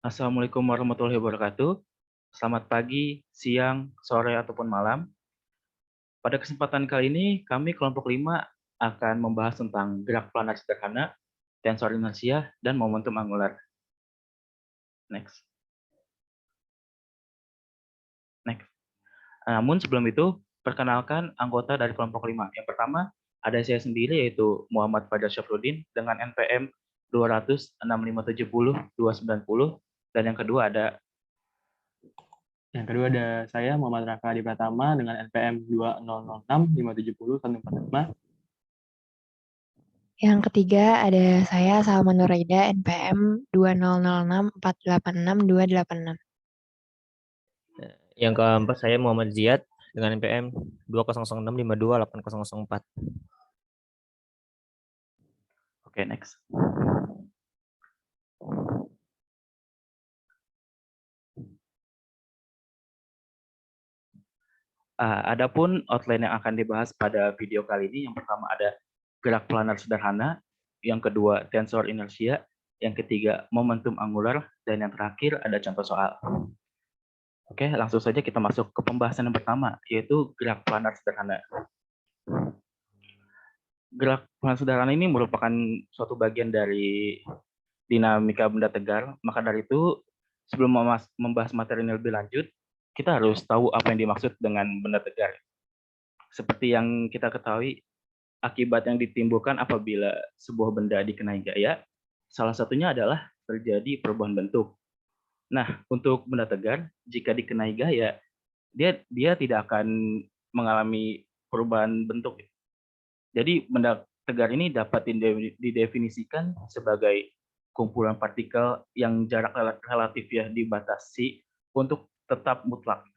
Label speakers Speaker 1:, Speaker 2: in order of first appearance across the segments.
Speaker 1: Assalamualaikum warahmatullahi wabarakatuh. Selamat pagi, siang, sore, ataupun malam. Pada kesempatan kali ini, kami kelompok 5 akan membahas tentang gerak planar sederhana, tensor inersia, dan momentum angular. Next. Next. Namun sebelum itu, perkenalkan anggota dari kelompok 5. Yang pertama, ada saya sendiri, yaitu Muhammad Fajar Syafruddin, dengan NPM 206570290, dan yang kedua ada
Speaker 2: Yang kedua ada saya Muhammad Raka Adi Pratama dengan NPM 20065701445.
Speaker 3: Yang ketiga ada saya Salma Nuraida NPM 20064866286.
Speaker 4: Yang keempat saya Muhammad Ziyad dengan NPM 20065280004.
Speaker 1: Oke, next. Adapun outline yang akan dibahas pada video kali ini, yang pertama ada gerak planar sederhana, yang kedua tensor inersia, yang ketiga momentum angular, dan yang terakhir ada contoh soal. Oke, langsung saja kita masuk ke pembahasan yang pertama, yaitu gerak planar sederhana. Gerak planar sederhana ini merupakan suatu bagian dari dinamika benda tegar. Maka dari itu, sebelum membahas materi ini lebih lanjut, kita harus tahu apa yang dimaksud dengan benda tegar. Seperti yang kita ketahui, akibat yang ditimbulkan apabila sebuah benda dikenai gaya, salah satunya adalah terjadi perubahan bentuk. Nah, untuk benda tegar, jika dikenai gaya, dia tidak akan mengalami perubahan bentuk. Jadi benda tegar ini dapat didefinisikan sebagai kumpulan partikel yang jarak relatifnya dibatasi untuk tetap mutlak.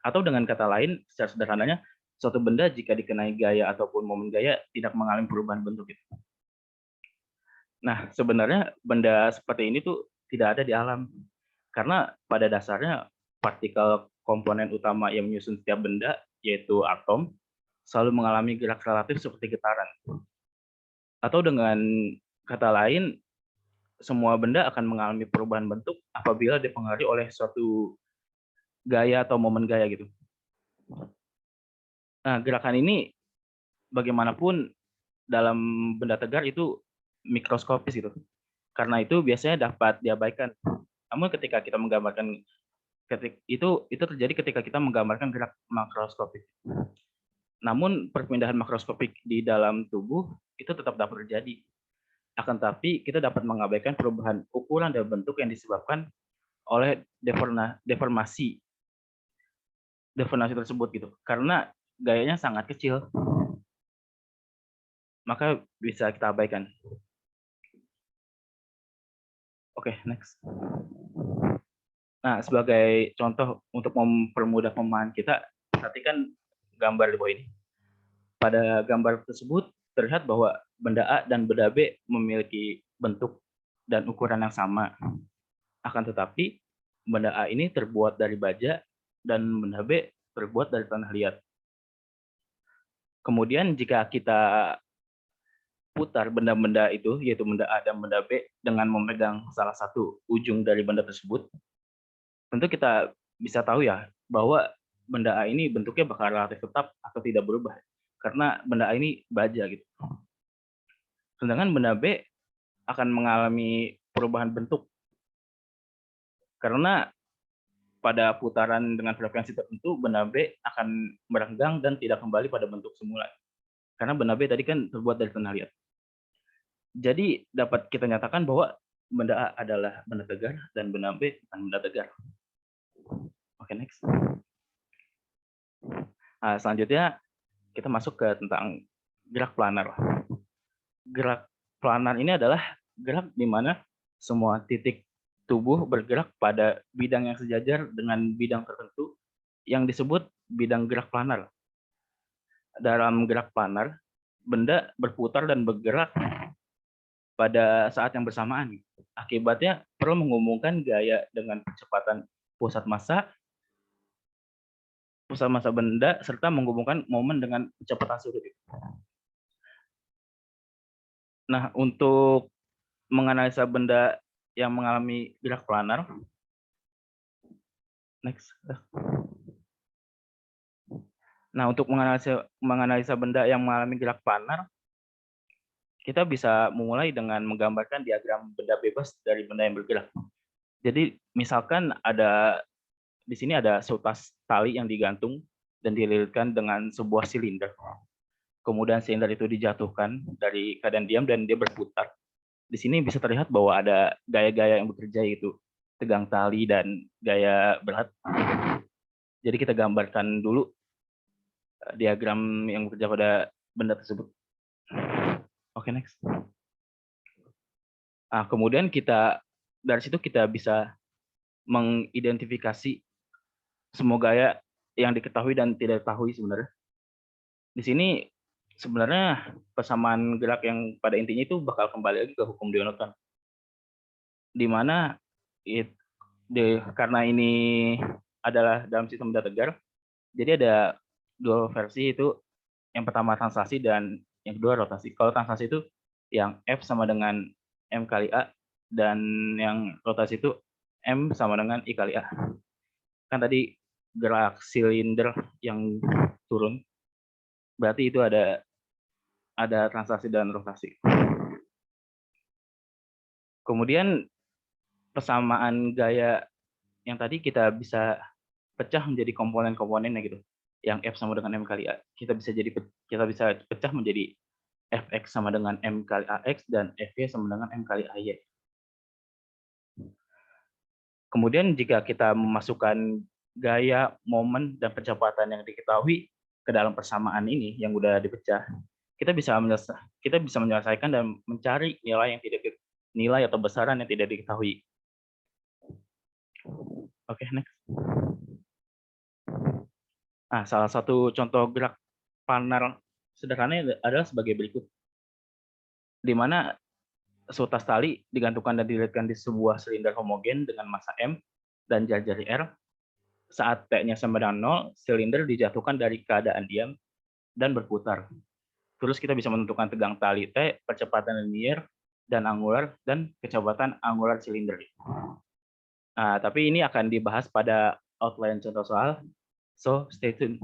Speaker 1: Atau dengan kata lain, secara sederhananya, suatu benda jika dikenai gaya ataupun momen gaya tidak mengalami perubahan bentuk. Nah, sebenarnya benda seperti ini tuh tidak ada di alam. Karena pada dasarnya partikel komponen utama yang menyusun setiap benda, yaitu atom, selalu mengalami gerak relatif seperti getaran. Atau dengan kata lain, semua benda akan mengalami perubahan bentuk apabila dipengaruhi oleh suatu gaya atau momen gaya gitu. Nah, gerakan ini bagaimanapun dalam benda tegar itu mikroskopis gitu. Karena itu biasanya dapat diabaikan. Namun ketika kita menggambarkan itu terjadi ketika kita menggambarkan gerak makroskopik. Namun perpindahan makroskopik di dalam tubuh itu tetap dapat terjadi. Akan tapi kita dapat mengabaikan perubahan ukuran dan bentuk yang disebabkan oleh deformasi tersebut gitu. Karena gayanya sangat kecil, maka bisa kita abaikan. Oke, next. Nah, sebagai contoh untuk mempermudah pemahaman kita, perhatikan gambar di bawah ini. Pada gambar tersebut terlihat bahwa benda A dan benda B memiliki bentuk dan ukuran yang sama. Akan tetapi, benda A ini terbuat dari baja dan benda B terbuat dari tanah liat. Kemudian jika kita putar benda-benda itu, yaitu benda A dan benda B, dengan memegang salah satu ujung dari benda tersebut, tentu kita bisa tahu ya bahwa benda A ini bentuknya bakal relatif tetap atau tidak berubah. Karena benda A ini baja gitu. Sedangkan benda B akan mengalami perubahan bentuk. Karena pada putaran dengan frekuensi tertentu, benda B akan merenggang dan tidak kembali pada bentuk semula. Karena benda B tadi kan terbuat dari tanah liat. Jadi dapat kita nyatakan bahwa benda A adalah benda tegar dan benda B bukan benda tegar. Oke, next. Nah, selanjutnya kita masuk ke tentang gerak planar. Gerak planar ini adalah gerak di mana semua titik tubuh bergerak pada bidang yang sejajar dengan bidang tertentu yang disebut bidang gerak planar. Dalam gerak planar, benda berputar dan bergerak pada saat yang bersamaan. Akibatnya perlu menghubungkan gaya dengan percepatan pusat massa benda serta menghubungkan momen dengan kecepatan sudut. Nah, untuk menganalisa benda yang mengalami gerak planar. Next. Nah, untuk menganalisa benda yang mengalami gerak planar, kita bisa memulai dengan menggambarkan diagram benda bebas dari benda yang bergerak. Jadi, misalkan di sini ada seutas tali yang digantung dan dililitkan dengan sebuah silinder. Kemudian silinder itu dijatuhkan dari keadaan diam dan dia berputar. Di sini bisa terlihat bahwa ada gaya-gaya yang bekerja, yaitu tegang tali dan gaya berat. Jadi kita gambarkan dulu diagram yang bekerja pada benda tersebut. Oke, next. Nah, kemudian dari situ kita bisa mengidentifikasi semua gaya yang diketahui dan tidak diketahui sebenarnya. Di sini sebenarnya persamaan gerak yang pada intinya itu bakal kembali lagi ke hukum de Newton, di mana karena ini adalah dalam sistem benda tegar, jadi ada dua versi, itu yang pertama translasi dan yang kedua rotasi. Kalau translasi itu yang F sama dengan M kali A, dan yang rotasi itu M sama dengan I kali A. Kan tadi gerak silinder yang turun, berarti itu ada translasi dan rotasi. Kemudian persamaan gaya yang tadi kita bisa pecah menjadi komponen-komponennya gitu. Yang F sama dengan M kali A. Kita bisa pecah menjadi Fx sama dengan M kali Ax dan Fy sama dengan M kali Ay. Kemudian jika kita memasukkan gaya, momen, dan percepatan yang diketahui ke dalam persamaan ini yang udah dipecah, kita bisa menyelesaikan dan mencari nilai atau besaran yang tidak diketahui. Oke, next. Nah, salah satu contoh gerak planar sederhana adalah sebagai berikut, di mana seutas tali digantungkan dan dililitkan di sebuah silinder homogen dengan massa M dan jari-jari R. Saat T-nya sama dengan 0, silinder dijatuhkan dari keadaan diam dan berputar. Terus kita bisa menentukan tegang tali T, percepatan linier dan angular, dan kecepatan angular silinder. Nah, tapi ini akan dibahas pada outline contoh soal, so stay tuned.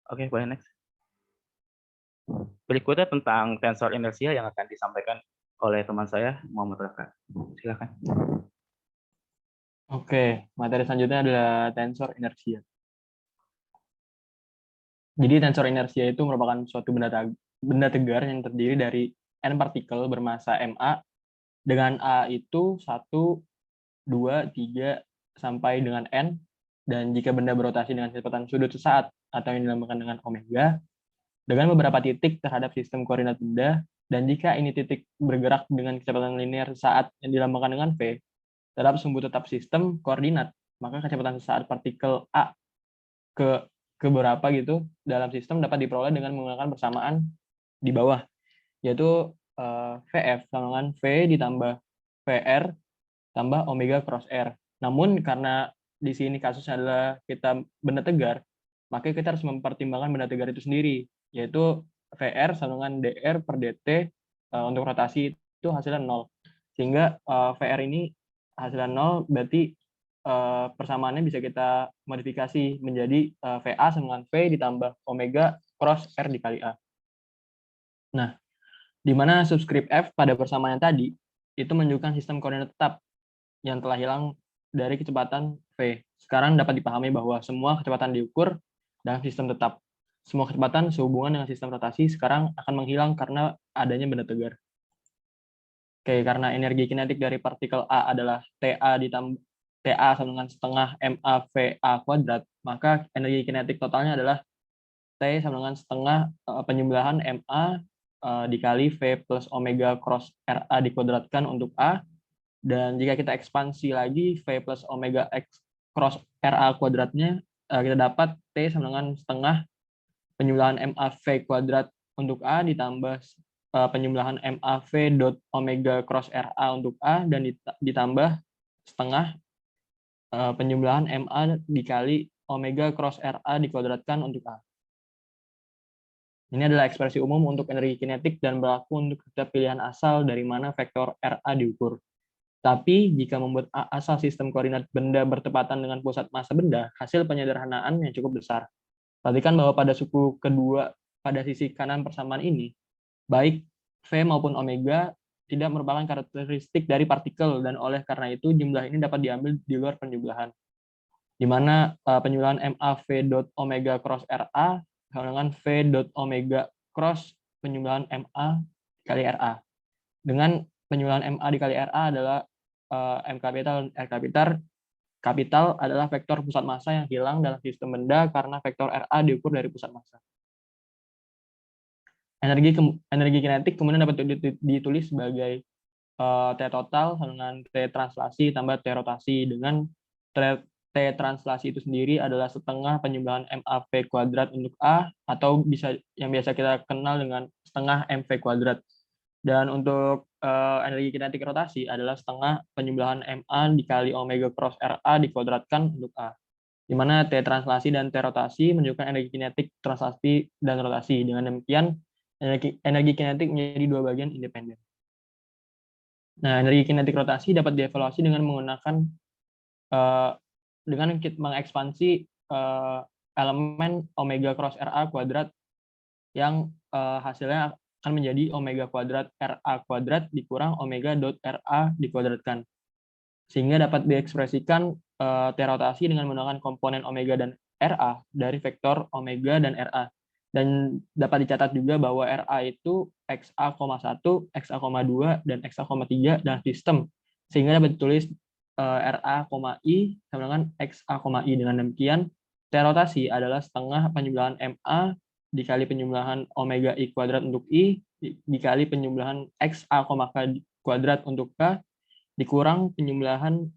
Speaker 1: Oke, boleh next. Berikutnya tentang tensor inersia yang akan disampaikan oleh teman saya, Muhammad Raka. Silakan.
Speaker 2: Oke, materi selanjutnya adalah tensor inersia. Jadi tensor inersia itu merupakan suatu benda tegar yang terdiri dari n partikel bermassa ma dengan a itu 1, 2, 3 sampai dengan n, dan jika benda berotasi dengan kecepatan sudut sesaat atau yang dilambangkan dengan omega dengan beberapa titik terhadap sistem koordinat benda, dan jika ini titik bergerak dengan kecepatan linear sesaat yang dilambangkan dengan v terhadap sumbu tetap sistem koordinat, maka kecepatan sesaat partikel a ke berapa gitu dalam sistem dapat diperoleh dengan menggunakan persamaan di bawah, yaitu Vf sama dengan V ditambah Vr tambah omega cross R. Namun karena di sini kasusnya adalah kita benda tegar, maka kita harus mempertimbangkan benda tegar itu sendiri, yaitu Vr sama dengan dr per dt untuk rotasi itu hasilnya 0. Sehingga Vr ini hasilnya 0, berarti persamaannya bisa kita modifikasi menjadi VA sama dengan V ditambah omega cross R dikali A. Nah, di mana subskrip F pada persamaan yang tadi itu menunjukkan sistem koordinat tetap yang telah hilang dari kecepatan V. Sekarang dapat dipahami bahwa semua kecepatan diukur dalam sistem tetap. Semua kecepatan sehubungan dengan sistem rotasi sekarang akan menghilang karena adanya benda tegar. Oke, karena energi kinetik dari partikel A adalah TA sama dengan setengah MAVA kuadrat, maka energi kinetik totalnya adalah T sama dengan setengah penjumlahan MA dikali V plus omega cross RA dikuadratkan untuk A, dan jika kita ekspansi lagi V plus omega X cross RA kuadratnya, kita dapat T sama dengan setengah penjumlahan MAV kuadrat untuk A ditambah penjumlahan MAV dot omega cross RA untuk A, dan ditambah setengah penjumlahan MA dikali omega cross RA dikuadratkan untuk A. Ini adalah ekspresi umum untuk energi kinetik dan berlaku untuk setiap pilihan asal dari mana vektor RA diukur. Tapi jika membuat asal sistem koordinat benda bertepatan dengan pusat massa benda, hasil penyederhanaan yang cukup besar. Perhatikan bahwa pada suku kedua pada sisi kanan persamaan ini, baik V maupun omega tidak merupakan karakteristik dari partikel, dan oleh karena itu jumlah ini dapat diambil di luar penjumlahan, di mana penjumlahan MA V dot omega cross RA sama dengan V dot omega cross penjumlahan MA kali RA. Dengan penjumlahan MA dikali RA adalah M kapital dan R kapital adalah vektor pusat massa yang hilang dalam sistem benda karena vektor RA diukur dari pusat massa. Energi kinetik kemudian dapat ditulis sebagai T total dengan T translasi tambah T rotasi, dengan T translasi itu sendiri adalah setengah penjumlahan MAV kuadrat untuk A, atau yang biasa kita kenal dengan setengah MV kuadrat. Dan untuk energi kinetik rotasi adalah setengah penjumlahan MA dikali omega cross RA dikuadratkan untuk A, di mana T translasi dan T rotasi menunjukkan energi kinetik translasi dan rotasi. Dengan demikian, energi kinetik menjadi dua bagian independen. Nah, energi kinetik rotasi dapat dievaluasi dengan menggunakan dengan mengekspansi elemen omega cross RA kuadrat yang hasilnya akan menjadi omega kuadrat RA kuadrat dikurang omega dot RA dikuadratkan. Sehingga dapat diekspresikan T rotasi dengan menggunakan komponen omega dan RA dari vektor omega dan RA. Dan dapat dicatat juga bahwa RA itu XA,1, XA,2, dan XA,3 dalam sistem. Sehingga dapat ditulis RA,I sama dengan XA,I. Dengan demikian, T rotasi adalah setengah penjumlahan MA dikali penjumlahan omega I kuadrat untuk I, dikali penjumlahan XA,K kuadrat untuk K, dikurang penjumlahan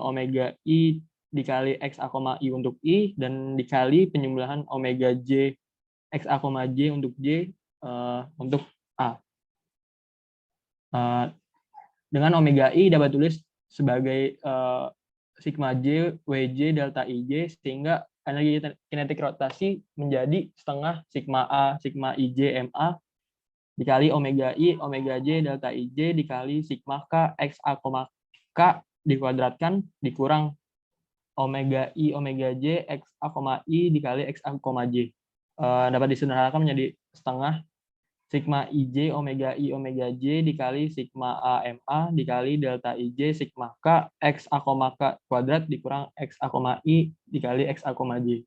Speaker 2: omega I dikali XA,I untuk I, dan dikali penjumlahan omega J XA,J untuk J untuk A. Dengan omega I dapat tulis sebagai sigma J WJ delta IJ, sehingga energi kinetik rotasi menjadi setengah sigma A sigma IJ MA dikali omega I omega J delta IJ dikali sigma K XA,K dikuadratkan dikurang omega I omega J XA,I dikali XA,J. Dapat disederhanakan menjadi setengah sigma IJ omega I omega J dikali sigma A MA dikali delta IJ sigma K XA,K kuadrat dikurang XA,I dikali XA,J.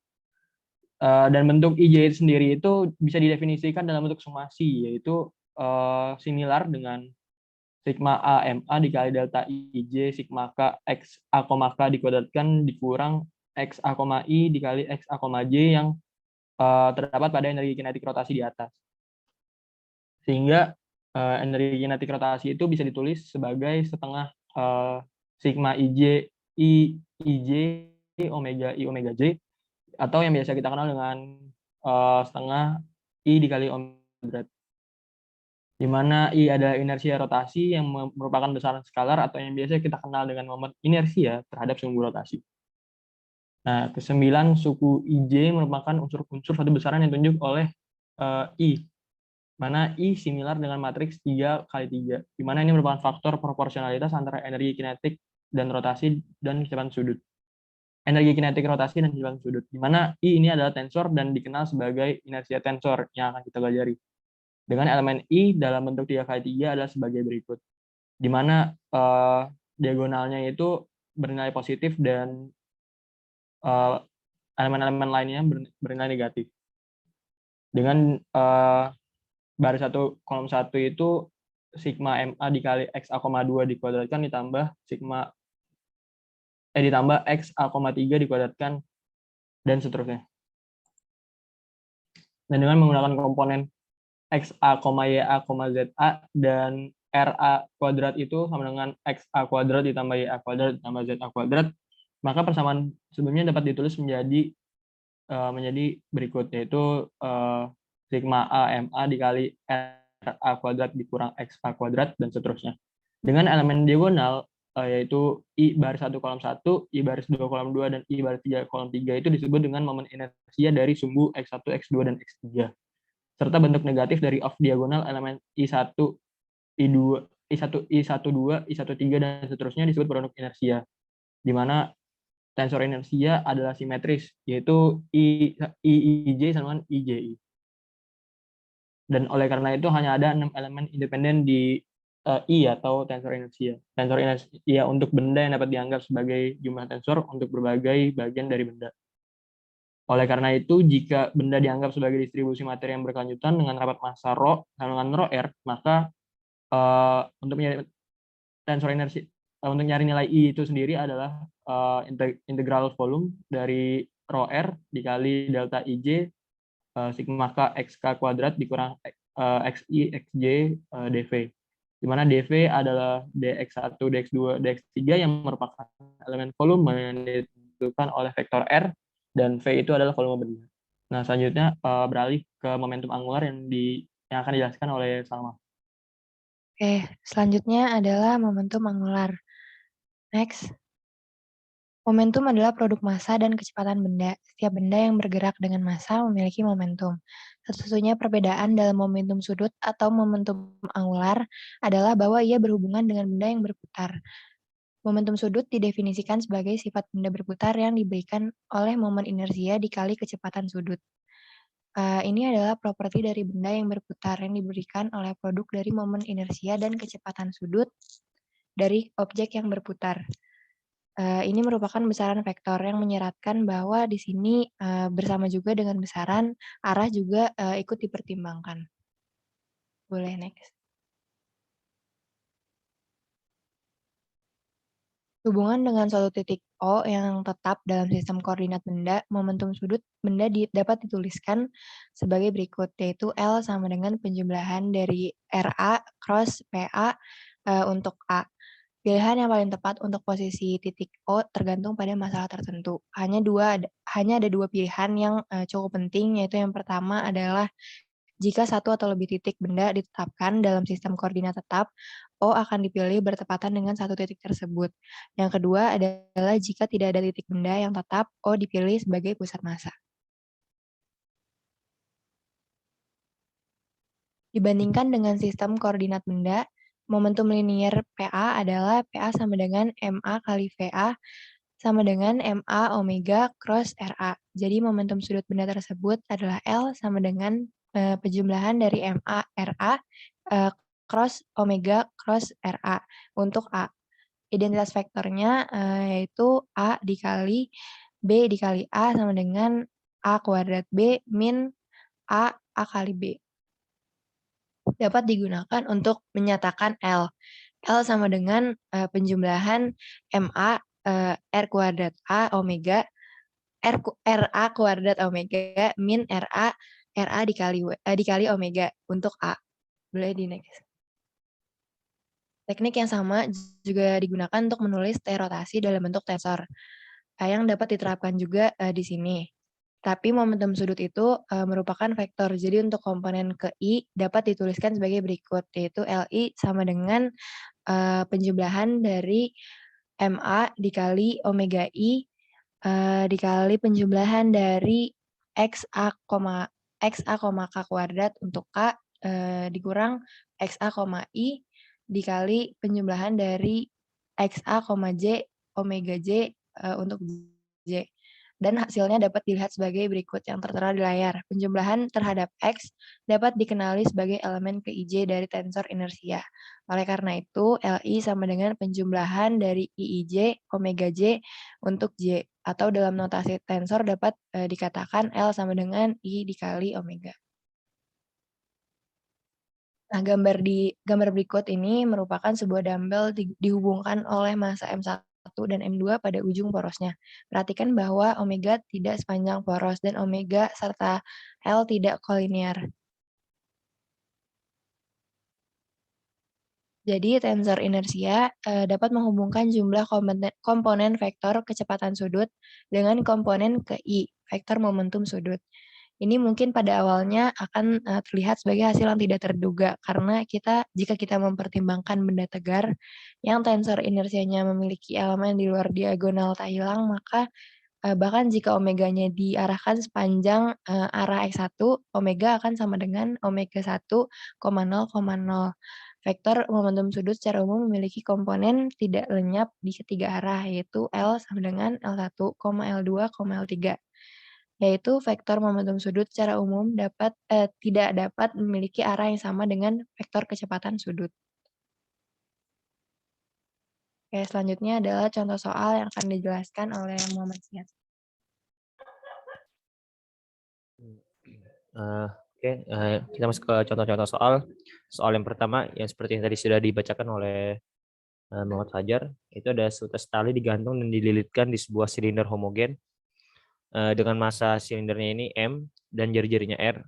Speaker 2: Dan bentuk IJ itu sendiri itu bisa didefinisikan dalam bentuk somasi, yaitu similar dengan sigma A MA dikali delta IJ sigma K XA,K dikuadratkan dikurang XA,I dikali XA,J yang terdapat pada energi kinetik rotasi di atas. Sehingga energi kinetik rotasi itu bisa ditulis sebagai setengah sigma IJ omega I omega J, atau yang biasa kita kenal dengan setengah I dikali omega, di mana I adalah inersia rotasi yang merupakan besaran skalar atau yang biasa kita kenal dengan momen inersia terhadap sumbu rotasi. Nah, kesembilan suku IJ merupakan unsur-unsur satu besaran yang ditunjuk oleh I, mana I similar dengan matriks 3x3, di mana ini merupakan faktor proporsionalitas antara energi kinetik dan rotasi dan kecepatan sudut. Energi kinetik rotasi dan kecepatan sudut, di mana I ini adalah tensor dan dikenal sebagai inersia tensor yang akan kita pelajari. Dengan elemen I dalam bentuk 3x3 adalah sebagai berikut, di mana diagonalnya itu bernilai positif dan elemen-elemen lainnya bernilai negatif. Dengan baris 1 kolom 1 itu sigma MA dikali XA,2 dikuadratkan ditambah ditambah XA,3 dikuadratkan dan seterusnya. Dan dengan menggunakan komponen XA, YA, ZA dan RA kuadrat itu sama dengan XA kuadrat ditambah YA kuadrat ditambah ZA kuadrat, maka persamaan sebelumnya dapat ditulis menjadi berikut, yaitu sigma A MA dikali RA kuadrat dikurang XA kuadrat dan seterusnya. Dengan elemen diagonal yaitu I baris 1 kolom 1, I baris 2 kolom 2, dan I baris 3 kolom 3 itu disebut dengan momen inersia dari sumbu X1, X2, dan X3. serta bentuk negatif dari off diagonal elemen I1, I2, I1, I12, I13, dan seterusnya disebut produk inersia, di mana tensor inersia adalah simetris, yaitu IIJ sama dengan IJI. Dan oleh karena itu hanya ada 6 elemen independen di I atau tensor inersia. Tensor inersia untuk benda yang dapat dianggap sebagai jumlah tensor untuk berbagai bagian dari benda. Oleh karena itu, jika benda dianggap sebagai distribusi materi yang berkelanjutan dengan rapat massa ρ sama dengan ρ r, maka untuk mencari tensor inersia, untuk nyari nilai I itu sendiri adalah integral volume dari ρ r dikali delta IJ sigma k xk kuadrat dikurang xi xj dv, di mana dv adalah dx1, dx2, dx3 yang merupakan elemen volume yang ditentukan oleh vektor r, dan v itu adalah volume benda. Nah, selanjutnya beralih ke momentum angular yang akan dijelaskan oleh Salma.
Speaker 3: Oke, selanjutnya adalah momentum angular. Next. Momentum adalah produk massa dan kecepatan benda. Setiap benda yang bergerak dengan massa memiliki momentum. Satu-satunya perbedaan dalam momentum sudut atau momentum angular adalah bahwa ia berhubungan dengan benda yang berputar. Momentum sudut didefinisikan sebagai sifat benda berputar yang diberikan oleh momen inersia dikali kecepatan sudut. Ini adalah properti dari benda yang berputar yang diberikan oleh produk dari momen inersia dan kecepatan sudut dari objek yang berputar. Ini merupakan besaran vektor yang menyeratkan bahwa di sini bersama juga dengan besaran arah juga ikut dipertimbangkan. Boleh next. Hubungan dengan suatu titik O yang tetap dalam sistem koordinat benda, momentum sudut benda dapat dituliskan sebagai berikut, yaitu L sama dengan penjumlahan dari RA cross PA untuk A. Pilihan yang paling tepat untuk posisi titik O tergantung pada masalah tertentu. Hanya ada dua pilihan yang cukup penting, yaitu yang pertama adalah jika satu atau lebih titik benda ditetapkan dalam sistem koordinat tetap, O akan dipilih bertepatan dengan satu titik tersebut. Yang kedua adalah jika tidak ada titik benda yang tetap, O dipilih sebagai pusat massa. Dibandingkan dengan sistem koordinat benda, momentum linier PA adalah PA sama dengan MA kali VA sama dengan MA omega cross RA. Jadi momentum sudut benda tersebut adalah L sama dengan penjumlahan dari MA RA cross omega cross RA untuk A. Identitas vektornya yaitu A dikali B dikali A sama dengan A kuadrat B min A kali B. Dapat digunakan untuk menyatakan L. L sama dengan penjumlahan MA R kuadrat A omega RA kuadrat omega min RA dikali omega untuk A. Boleh di next. Teknik yang sama juga digunakan untuk menulis T rotasi dalam bentuk tensor yang dapat diterapkan juga di sini. Tapi momentum sudut itu merupakan vektor. Jadi untuk komponen ke I dapat dituliskan sebagai berikut, yaitu LI sama dengan penjumlahan dari MA dikali omega I dikali penjumlahan dari XA, K kuadrat untuk K dikurang XA, I dikali penjumlahan dari XA, J omega J untuk J. Dan hasilnya dapat dilihat sebagai berikut yang tertera di layar. Penjumlahan terhadap X dapat dikenali sebagai elemen ke-IJ dari tensor inersia. Oleh karena itu, LI sama dengan penjumlahan dari IIJ omega J untuk J. Atau dalam notasi tensor dapat dikatakan L sama dengan I dikali omega. Nah, gambar berikut ini merupakan sebuah dumbbell dihubungkan oleh massa M1 dan M2 pada ujung porosnya. Perhatikan bahwa omega tidak sepanjang poros dan omega serta L tidak kolinear. Jadi tensor inersia dapat menghubungkan jumlah komponen vektor kecepatan sudut dengan komponen ke I, vektor momentum sudut. Ini mungkin pada awalnya akan terlihat sebagai hasil yang tidak terduga, karena jika kita mempertimbangkan benda tegar yang tensor inersianya memiliki elemen di luar diagonal tak hilang, maka Bahkan jika omeganya diarahkan sepanjang arah X1, omega akan sama dengan omega 1,0,0. Vektor momentum sudut secara umum memiliki komponen tidak lenyap di ketiga arah, yaitu L sama dengan L1, L2, L3. Yaitu vektor momentum sudut secara umum tidak dapat memiliki arah yang sama dengan vektor kecepatan sudut. Oke, selanjutnya adalah contoh soal yang akan dijelaskan oleh Muhammad Sihat.
Speaker 4: Kita masuk ke contoh-contoh soal. Soal yang pertama yang seperti yang tadi sudah dibacakan oleh Muhammad Fajar, itu ada seutas tali digantung dan dililitkan di sebuah silinder homogen dengan massa silindernya ini M dan jari-jarinya R.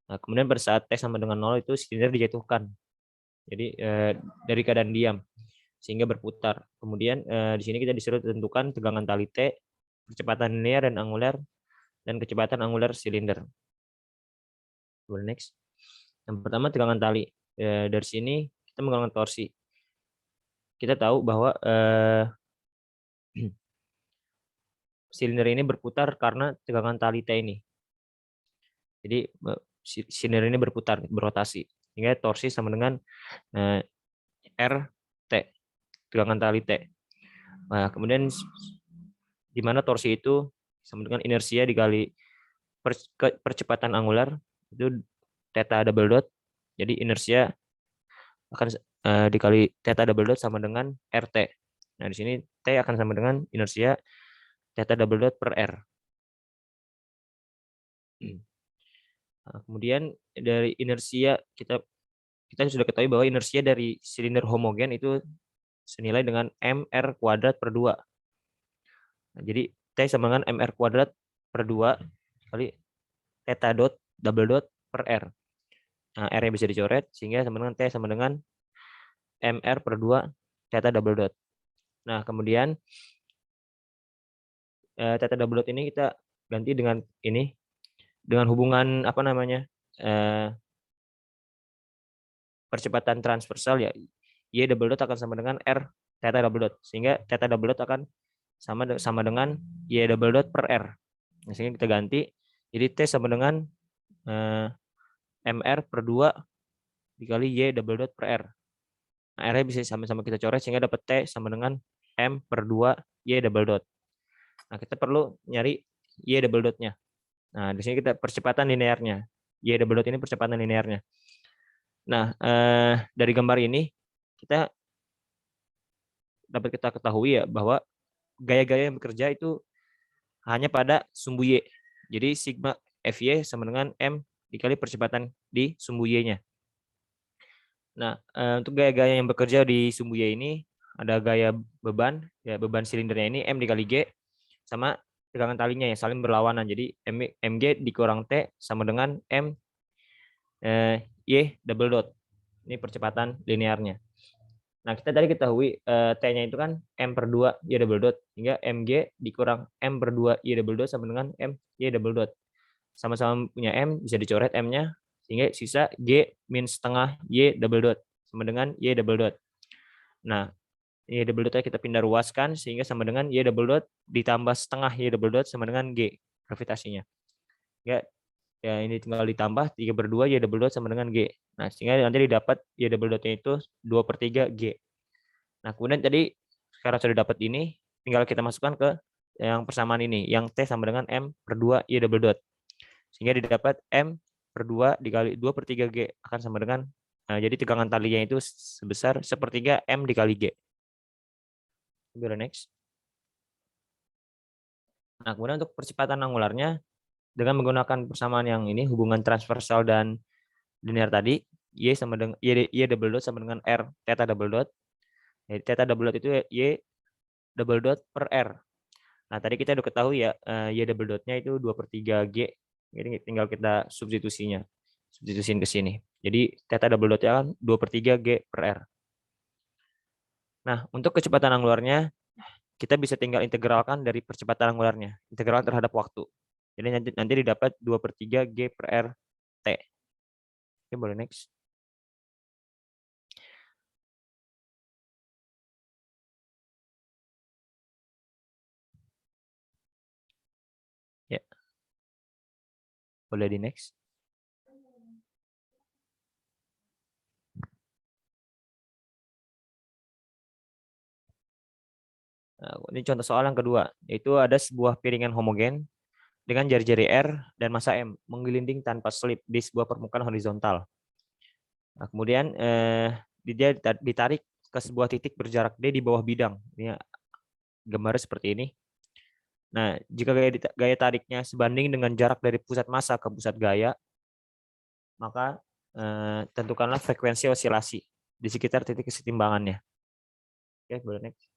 Speaker 4: Nah, kemudian pada saat T sama dengan 0 itu silinder dijatuhkan. Jadi dari keadaan diam sehingga berputar. Kemudian di sini kita disuruh tentukan tegangan tali T, kecepatan linear dan angular, dan kecepatan angular silinder. Boleh next. Yang pertama tegangan tali. Dari sini kita menggunakan torsi. Kita tahu bahwa silinder ini berputar karena tegangan tali T ini. Jadi silinder ini berputar, berotasi. Sehingga torsi sama dengan RT, tegangan tali T. Nah, kemudian di mana torsi itu sama dengan inersia dikali percepatan angular, itu theta double dot. Jadi inersia akan dikali theta double dot sama dengan RT. Nah, di sini T akan sama dengan inersia theta double dot per R. Nah, kemudian dari inersia kita sudah ketahui bahwa inersia dari silinder homogen itu senilai dengan mr kuadrat per 2. Nah, jadi T sama dengan mr kuadrat per 2 kali theta dot double dot per R. Nah, R-nya bisa dicoret sehingga sama dengan T sama dengan mr per 2 theta double dot. Nah, kemudian theta double dot ini kita ganti dengan ini, dengan hubungan apa namanya, percepatan transversal ya, Y double dot akan sama dengan R theta double dot, sehingga theta double dot akan sama dengan Y double dot per R. Nah, sehingga kita ganti, jadi T sama dengan MR per 2 dikali Y double dot per R. Nah, R-nya bisa sama-sama kita coret sehingga dapat T sama dengan M per 2 Y double dot. Nah, kita perlu nyari Y double dot-nya. Nah, di sini kita percepatan linearnya. Y double dot ini percepatan linearnya. Nah, dari gambar ini kita dapat kita ketahui ya bahwa gaya-gaya yang bekerja itu hanya pada sumbu Y. Jadi sigma Fy sama dengan M dikali percepatan di sumbu Y-nya. Nah, untuk gaya-gaya yang bekerja di sumbu Y ini ada gaya beban, ya beban silindernya ini M dikali G sama tegangan talinya yang saling berlawanan. Jadi Mg dikurang T sama dengan M Y double dot. Ini percepatan linearnya. Nah, kita tadi ketahui T-nya itu kan M per 2 Y double dot, hingga Mg dikurang M per 2 Y double dot sama dengan M Y double dot. Sama-sama punya M, bisa dicoret M-nya, sehingga sisa G min setengah Y double dot sama dengan Y double dot. Nah, Y double dotnya kita pindah ruaskan sehingga sama dengan Y double dot ditambah setengah Y double dot sama dengan G gravitasinya. Ya ini tinggal ditambah 3 per 2 Y double dot sama dengan G. Nah, sehingga nanti didapat Y double dotnya itu 2 per 3 G. Nah, kemudian tadi sekarang sudah dapat ini, tinggal kita masukkan ke yang persamaan ini, yang T sama dengan M per 2 Y double dot. Sehingga didapat M per 2 dikali 2 per 3 G akan sama dengan, jadi tegangan talinya itu sebesar 1/3 M dikali G. Next. Nah, kemudian untuk percepatan angularnya, dengan menggunakan persamaan yang ini, hubungan transversal dan linear tadi, Y sama dengan Y double dot sama dengan R theta double dot. Jadi theta double dot itu Y double dot per R. Nah, tadi kita udah ketahui ya, Y double dotnya itu 2 per 3 G. Jadi tinggal kita substitusiin ke sini. Jadi theta double dotnya kan 2 per 3 G per R. Nah, untuk kecepatan angularnya, kita bisa tinggal integralkan dari percepatan angularnya, integral terhadap waktu. Jadi nanti didapat 2 per 3 G per R T. Oke, boleh next. Boleh di next. Nah, ini contoh soal yang kedua, yaitu ada sebuah piringan homogen dengan jari-jari R dan massa M menggelinding tanpa selip di sebuah permukaan horizontal. Nah, kemudian dia ditarik ke sebuah titik berjarak D di bawah bidang. Ini gambarnya seperti ini. Nah, jika gaya tariknya sebanding dengan jarak dari pusat massa ke pusat gaya, maka tentukanlah frekuensi osilasi di sekitar titik kesetimbangannya. Oke, boleh next.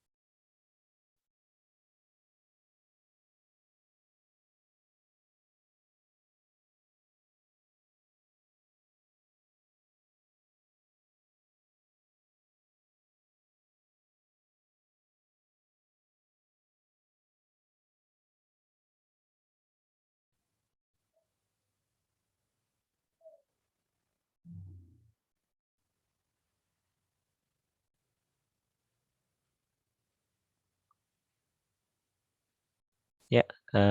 Speaker 4: Ya,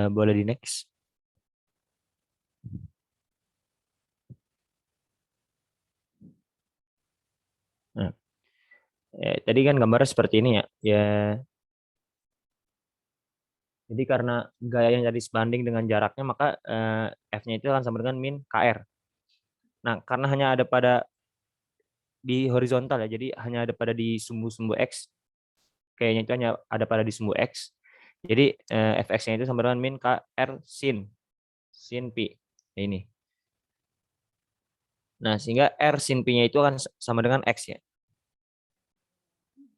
Speaker 4: boleh di next. Nah, tadi kan gambarnya seperti ini ya. Ya, jadi karena gayanya tadi sebanding dengan jaraknya, maka F-nya itu akan sama dengan min KR. Nah, karena hanya ada pada di horizontal ya, jadi hanya ada pada di sumbu-sumbu X. Kayaknya itu hanya ada pada di sumbu X. Jadi Fx-nya itu sama dengan min KR sin Pi. Ini. Nah, sehingga R sin Pi-nya itu akan sama dengan X ya.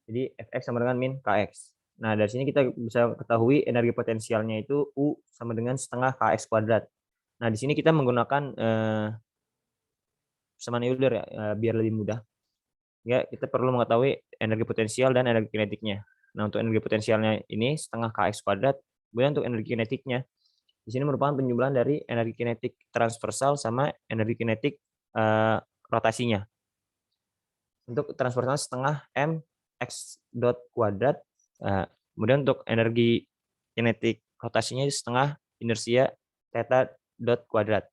Speaker 4: Jadi Fx sama dengan min Kx. Nah, dari sini kita bisa ketahui energi potensialnya itu U sama dengan setengah Kx kuadrat. Nah, di sini kita menggunakan persamaan Euler ya, biar lebih mudah. Ya, kita perlu mengetahui energi potensial dan energi kinetiknya. Nah, untuk energi potensialnya ini setengah Kx kuadrat. Kemudian untuk energi kinetiknya, di sini merupakan penjumlahan dari energi kinetik transversal sama energi kinetik rotasinya. Untuk transversal setengah M X dot kuadrat. Kemudian untuk energi kinetik rotasinya setengah inersia theta dot kuadrat.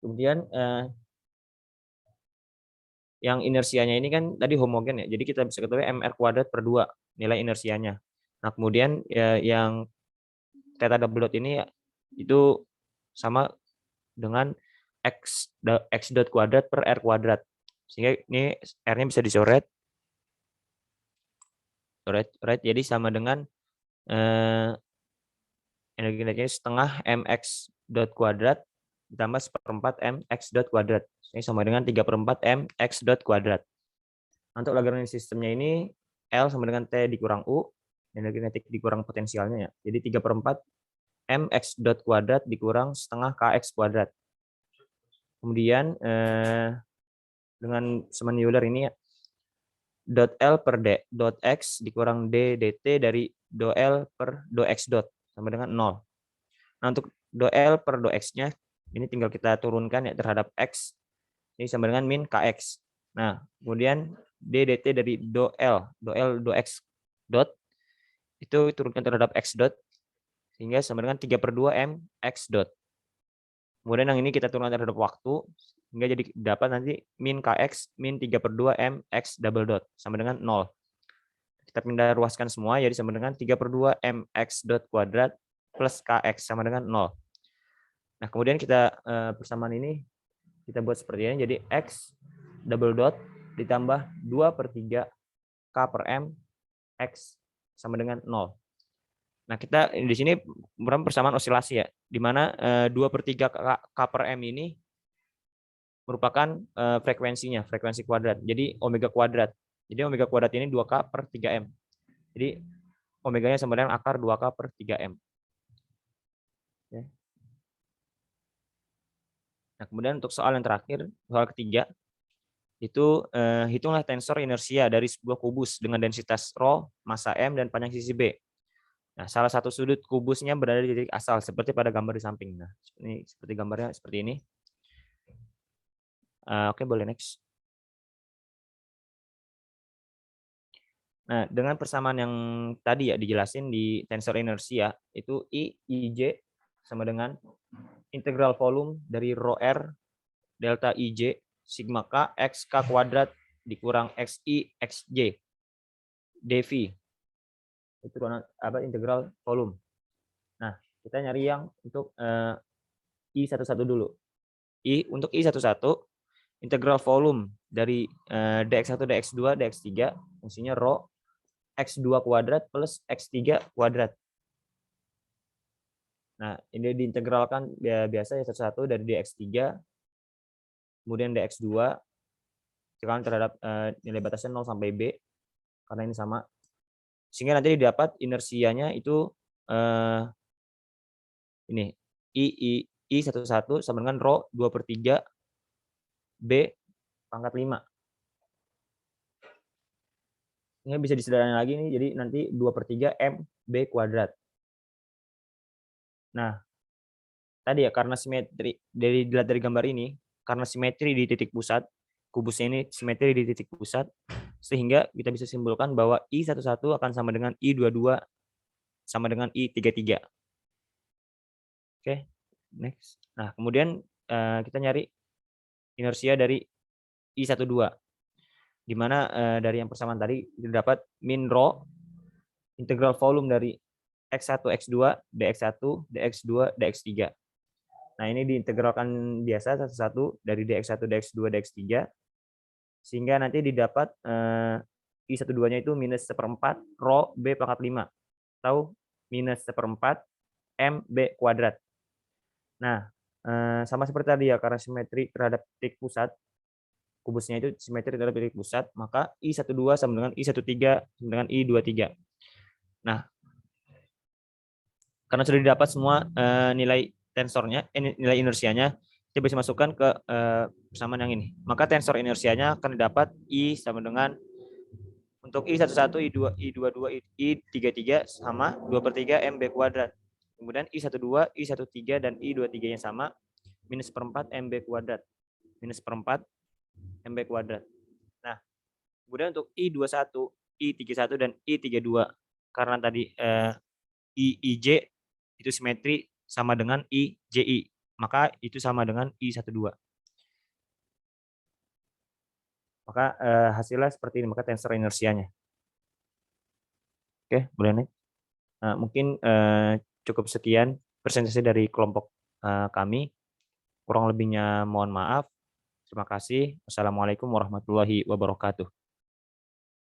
Speaker 4: Kemudian yang inersianya ini kan tadi homogen ya, jadi kita bisa ketahui mr kuadrat per 2 nilai inersianya. Nah, kemudian ya, yang theta double dot ini ya, itu sama dengan x dot kuadrat per r kuadrat. Sehingga ini r-nya bisa dicoret. Jadi sama dengan energi kinetiknya setengah mx dot kuadrat ditambah 1/4 mx dot kuadrat. Ini sama dengan 3/4 mx dot kuadrat. Untuk Lagrange sistemnya ini L sama dengan T dikurang U, energi kinetik dikurang potensialnya ya. Jadi 3/4 mx dot kuadrat dikurang setengah kx kuadrat. Kemudian dengan persamaan Euler ini ya, dot L per D dot X dikurang D dt dari do L per do X dot sama dengan 0. Nah, untuk do L per do X-nya ini tinggal kita turunkan ya terhadap X. Ini sama dengan min Kx. Nah, kemudian D dt dari do L do X dot itu turunkan terhadap X dot sehingga sama dengan 3/2 M X dot. Kemudian yang ini kita turunkan terhadap waktu hingga jadi dapat nanti min Kx min 3/2 M X double dot sama dengan 0. Kita pindah ruaskan semua jadi sama dengan 3/2 M X dot kuadrat plus Kx sama dengan 0. Nah, kemudian kita persamaan ini kita buat seperti ini. Jadi X double dot ditambah 2/3 K per M X sama dengan 0. Nah, kita di sini merupakan persamaan osilasi ya, di mana 2/3 K per M ini merupakan frekuensinya, frekuensi kuadrat. Jadi omega kuadrat. Jadi omega kuadrat ini 2K per 3M. Jadi omeganya sama dengan akar 2K per 3M. Ya. Nah, kemudian untuk soal yang terakhir, soal ketiga, itu hitunglah tensor inersia dari sebuah kubus dengan densitas ρ, massa M, dan panjang sisi B. Nah, salah satu sudut kubusnya berada di titik asal, seperti pada gambar di samping. Nah, ini seperti gambarnya seperti ini. Oke, boleh next. Nah, dengan persamaan yang tadi ya dijelasin di tensor inersia, itu I, IJ sama dengan integral volume dari rho R delta IJ sigma K X K kuadrat dikurang XI XJ dV. Itu integral volume. Nah, kita nyari yang untuk I11 dulu. Untuk I11 integral volume dari dx1 dx2 dx3 fungsinya rho x2 kuadrat plus x3 kuadrat. Nah, ini diintegralkan biasa ya satu dari dx3 kemudian dx2 sekarang terhadap nilai batasnya 0 sampai b karena ini sama. Sehingga nanti didapat inersianya itu ini I11 sama dengan rho 2/3 B pangkat 5. Ini bisa disederhanakan lagi nih, jadi nanti 2/3 M B kuadrat. Nah, tadi ya karena simetri dilihat dari gambar ini, karena simetri di titik pusat, kubusnya ini simetri di titik pusat, sehingga kita bisa simpulkan bahwa I11 akan sama dengan I22 sama dengan I33. Oke, next. Nah, kemudian kita nyari inersia dari I12. Di mana dari yang persamaan tadi didapat min rho integral volume dari x1 x2 dx1 dx2 dx3. Nah, ini diintegralkan biasa satu-satu dari dx1 dx2 dx3 sehingga nanti didapat I12-nya itu minus 1/4 rho B pangkat 5 atau minus 1/4 M B kuadrat. Nah, sama seperti tadi ya, karena simetri terhadap titik pusat, kubusnya itu simetri terhadap titik pusat, maka I12 sama dengan I13 sama dengan I23. Nah, karena sudah didapat semua nilai tensornya, nilai inersianya, kita bisa masukkan ke persamaan yang ini. Maka tensor inersianya akan didapat I sama dengan untuk I11, I22, I33 sama 2/3 MB kuadrat. Kemudian I12, I13, dan I23-nya sama, minus 1/4 MB kuadrat. Minus 1/4 MB kuadrat. Nah, kemudian untuk I21, I31, dan I32, karena tadi IJ itu simetri sama dengan IJI, maka itu sama dengan I12. Maka hasilnya seperti ini, maka tensor inersianya. Oke, boleh nih. Nah, mungkin cukup sekian presentasi dari kelompok kami. Kurang lebihnya mohon maaf. Terima kasih. Wassalamualaikum warahmatullahi wabarakatuh.